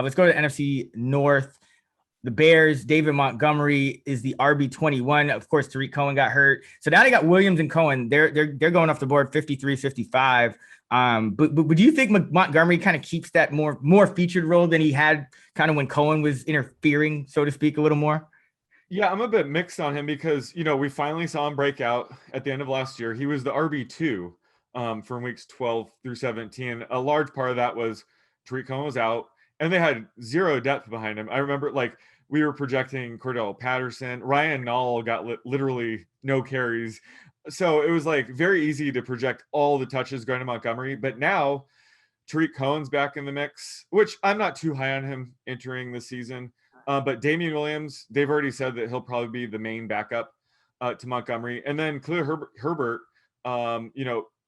Let's go to NFC North. The Bears, David Montgomery is the RB21. Of course, Tarik Cohen got hurt. So now they got Williams and Cohen. They're going off the board 53, 55. But do you think Montgomery kind of keeps that more featured role than he had kind of when Cohen was interfering, so to speak, a little more? Yeah, I'm a bit mixed on him because, we finally saw him break out at the end of last year. He was the RB2 from weeks 12 through 17. A large part of that was Tarik Cohen was out and they had zero depth behind him. I remember we were projecting Cordell Patterson. Ryan Nall got literally no carries. So it was very easy to project all the touches going to Montgomery. But now Tarik Cohen's back in the mix, which I'm not too high on him entering the season. But Damien Williams, they've already said that he'll probably be the main backup to Montgomery. And then Khalil Herbert,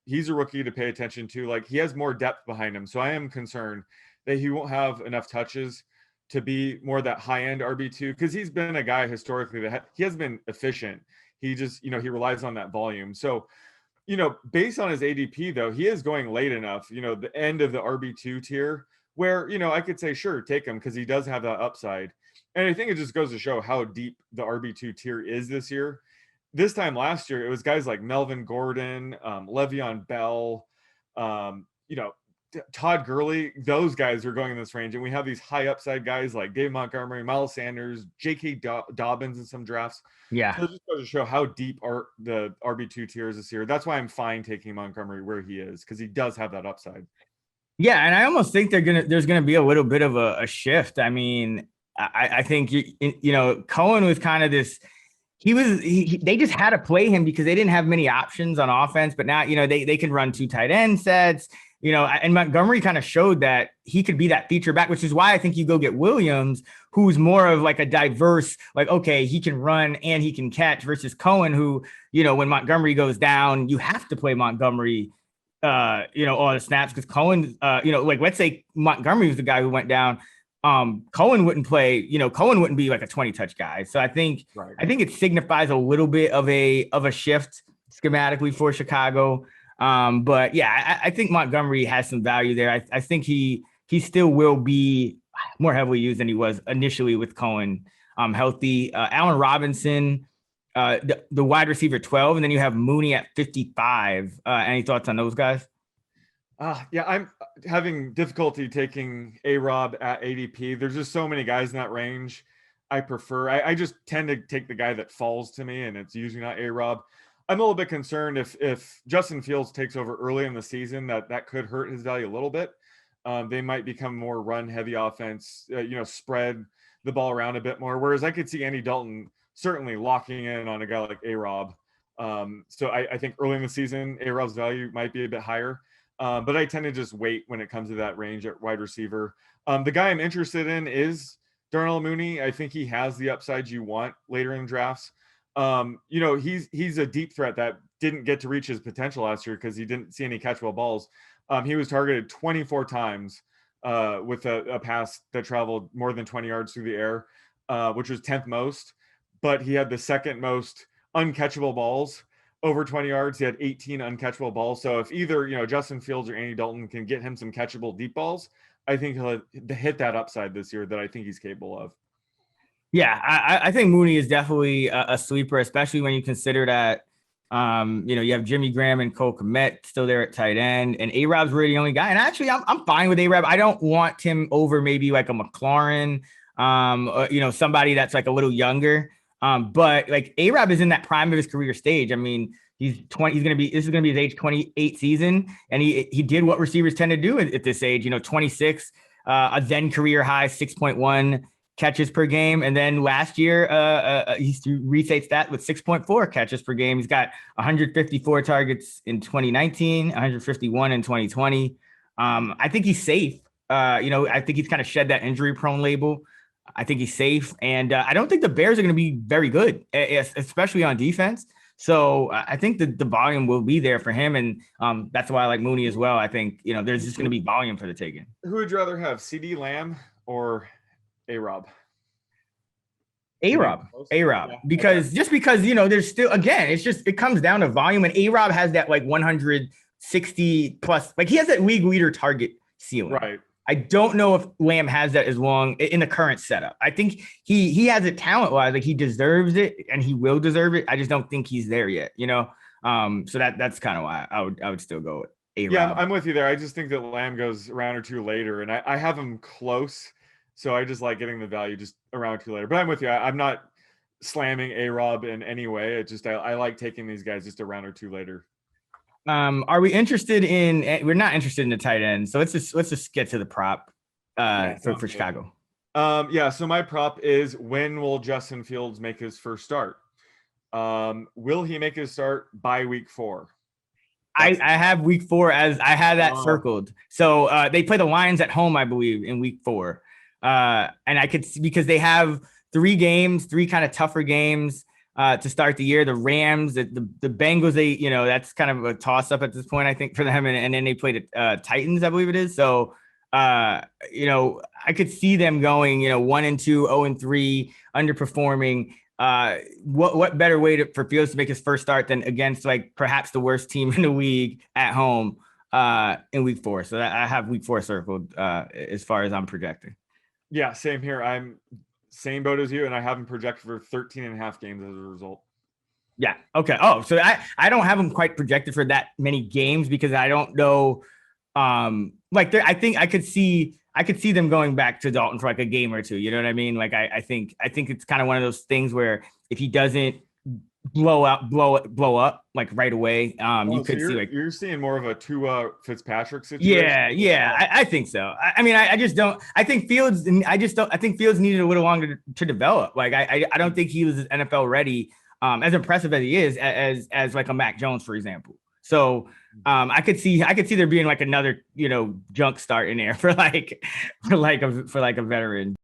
he's a rookie to pay attention to. He has more depth behind him. So I am concerned that he won't have enough touches to be more that high-end RB2 because he's been a guy historically that he has been efficient. He just, he relies on that volume. So, based on his ADP, though, he is going late enough, the end of the RB2 tier where, I could say, sure, take him because he does have that upside. And I think it just goes to show how deep the RB2 tier is this year. This time last year, it was guys like Melvin Gordon, Le'Veon Bell, Todd Gurley. Those guys are going in this range. And we have these high upside guys like Dave Montgomery, Miles Sanders, J.K. Dobbins in some drafts. Yeah. So it just goes to show how deep are the RB2 tiers this year. That's why I'm fine taking Montgomery where he is because he does have that upside. Yeah, and I almost think there's gonna be a little bit of a shift. I mean, I think Cohen was kind of this. They just had to play him because they didn't have many options on offense. But now they can run 2 tight end sets. And Montgomery kind of showed that he could be that feature back, which is why I think you go get Williams, who's more of a diverse, okay, he can run and he can catch versus Cohen, who when Montgomery goes down, you have to play Montgomery. All the snaps because Cohen, let's say Montgomery was the guy who went down. Cohen wouldn't play, Cohen wouldn't be a 20 touch guy. So I think it signifies a little bit of a shift schematically for Chicago. But yeah, I think Montgomery has some value there. I think he still will be more heavily used than he was initially with Cohen healthy. Allen Robinson, the wide receiver 12, and then you have Mooney at 55. Any thoughts on those guys? Yeah, I'm having difficulty taking ARob at ADP. There's just so many guys in that range. I just tend to take the guy that falls to me, and it's usually not ARob. I'm a little bit concerned if Justin Fields takes over early in the season, that could hurt his value a little bit. They might become more run-heavy offense, spread the ball around a bit more. Whereas I could see Andy Dalton certainly locking in on a guy like ARob. So I think early in the season, ARob's value might be a bit higher. But I tend to just wait when it comes to that range at wide receiver. The guy I'm interested in is Darnell Mooney. I think he has the upside you want later in drafts. He's a deep threat that didn't get to reach his potential last year because he didn't see any catchable balls. He was targeted 24 times with a pass that traveled more than 20 yards through the air, which was 10th most. But he had the second most uncatchable balls over 20 yards. He had 18 uncatchable balls. So if either, Justin Fields or Andy Dalton can get him some catchable deep balls, I think he'll hit that upside this year that I think he's capable of. Yeah, I think Mooney is definitely a sleeper, especially when you consider that, you have Jimmy Graham and Cole Kmet still there at tight end, and ARob's really the only guy. And actually, I'm fine with ARob. I don't want him over maybe a McLaurin, somebody that's a little younger. But ARob is in that prime of his career stage. I mean, he's 20. This is gonna be his age 28 season, and he did what receivers tend to do at this age. 26, a then career high 6.1 catches per game, and then last year he restates that with 6.4 catches per game. He's got 154 targets in 2019, 151 in 2020. I think he's safe. I think he's kind of shed that injury prone label. I think he's safe, and I don't think the Bears are going to be very good, especially on defense. So I think the volume will be there for him, and that's why I like Mooney as well. I think there's just going to be volume for the taking. Who would you rather have, CeeDee Lamb or ARob? ARob, yeah. Because there's still, again, it comes down to volume, and ARob has that 160 plus, he has that league leader target ceiling. Right. I don't know if Lamb has that as long in the current setup. I think he has it talent wise, like he deserves it and he will deserve it. I just don't think he's there yet, you know. So that's kind of why I would still go with ARob. Yeah, I'm with you there. I just think that Lamb goes a round or two later, and I have him close, so I just like getting the value just a round or two later. But I'm with you. I'm not slamming ARob in any way. It just I like taking these guys just a round or two later. Are we interested in? We're not interested in the tight end, so let's just get to the prop for Chicago. Yeah. So my prop is, when will Justin Fields make his first start? Will he make his start by week 4? I have week 4 as I had that circled. So they play the Lions at home, I believe, in week 4. And I could see, because they have 3 games, 3 kind of tougher games to start the year. The Rams, the Bengals, that's kind of a toss up at this point, I think, for them. And then they played the Titans, I believe it is. So, I could see them going, 1-2, 0-3, underperforming. What better way for Fields to make his first start than against like perhaps the worst team in the league at home in week 4? So I have week 4 circled as far as I'm projecting. Yeah, same here. I'm same boat as you, and I have him projected for 13 and a half games as a result. Yeah. Okay. Oh, so I don't have him quite projected for that many games because I don't know. I think I could see them going back to Dalton for like a game or 2. You know what I mean? Like I think it's kind of one of those things where if he doesn't blow up like right away, you could see like you're seeing more of a Tua Fitzpatrick situation. Yeah. I think so. I mean, I just don't. I think Fields. I think Fields needed a little longer to develop. Like I don't think he was NFL ready. As impressive as he is, as like a Mac Jones, for example. So I could see there being like another junk start in there for a veteran.